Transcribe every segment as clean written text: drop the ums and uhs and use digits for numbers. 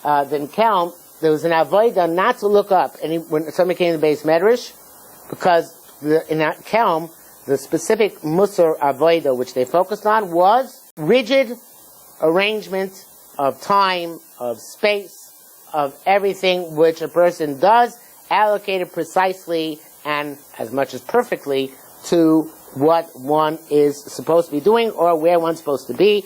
in Kelm, there was an avodah not to look up when somebody came to the Beis Medrash, because in Kelm, the specific Musar avodah which they focused on was rigid arrangement of time, of space, of everything which a person does, allocated precisely and as much as perfectly to what one is supposed to be doing or where one's supposed to be,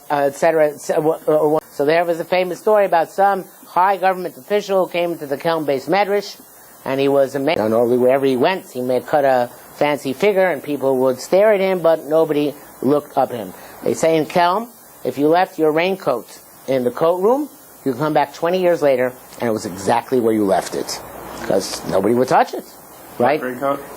etc. So there was a famous story about some high government official who came to the Kelm Beis Medrash, and he was amazed. Normally wherever he went, he may cut a fancy figure and people would stare at him, but nobody looked up at him. They say in Kelm, if you left your raincoat in the coat room, you come back 20 years later and it was exactly where you left it, because nobody would touch it, right?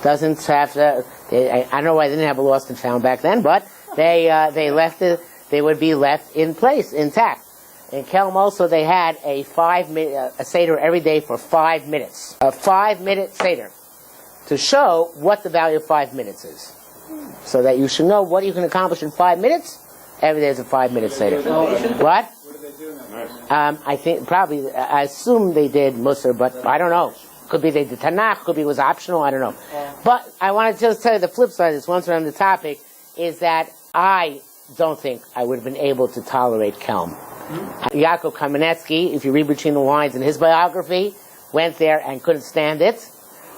Doesn't have to. I don't know why they didn't have a lost and found back then, but they left it. They would be left in place, intact. In Kelm also they had a 5-minute a seder every day for 5 minutes, a 5-minute seder, to show what the value of 5 minutes is, so that you should know what you can accomplish in 5 minutes. Every day is a 5-minute seder. What? I think probably, I assume they did Musar, but I don't know. Could be they did Tanakh, could be it was optional, I don't know. But I want to just tell you the flip side of this, once we're on the topic, is that I don't think I would have been able to tolerate Kelm. Yaakov Kamenetsky, if you read between the lines in his biography, went there and couldn't stand it.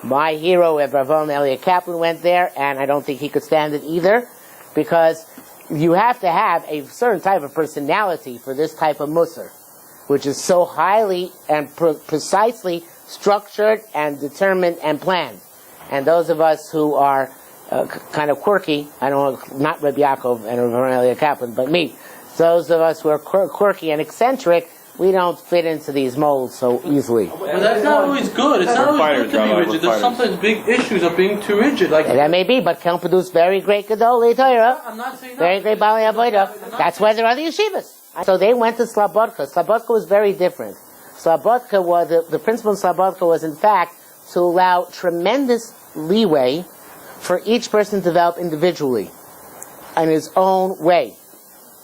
My hero, Avraham Elia Kaplan, went there, and I don't think he could stand it either, because you have to have a certain type of personality for this type of Musar, which is so highly and precisely structured and determined and planned. And those of us who are kind of quirky, I don't know, not Reb Yaakov and Reb Elia Kaplan, but me, those of us who are quirky and eccentric, we don't fit into these molds so easily. But that's not always good. It's not always good to be rigid. There's sometimes big issues of being too rigid. Like that may be, but Kelm produced very great Gedolei Torah. I'm not saying very great Bali Avodah. That's why there are the yeshivas. So they went to Slobodka. Slobodka was very different. Slobodka was, the principle of Slobodka was in fact to allow tremendous leeway for each person to develop individually in his own way.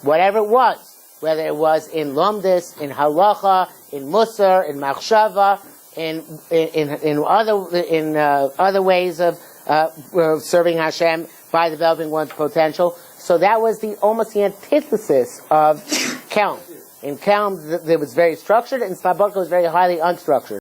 Whatever it was. Whether it was in Lomdis, in Halacha, in Musar, in Machshava, in other ways of serving Hashem by developing one's potential. So that was almost the antithesis of Kelm. In Kelm, it was very structured, and Slobodka was very highly unstructured.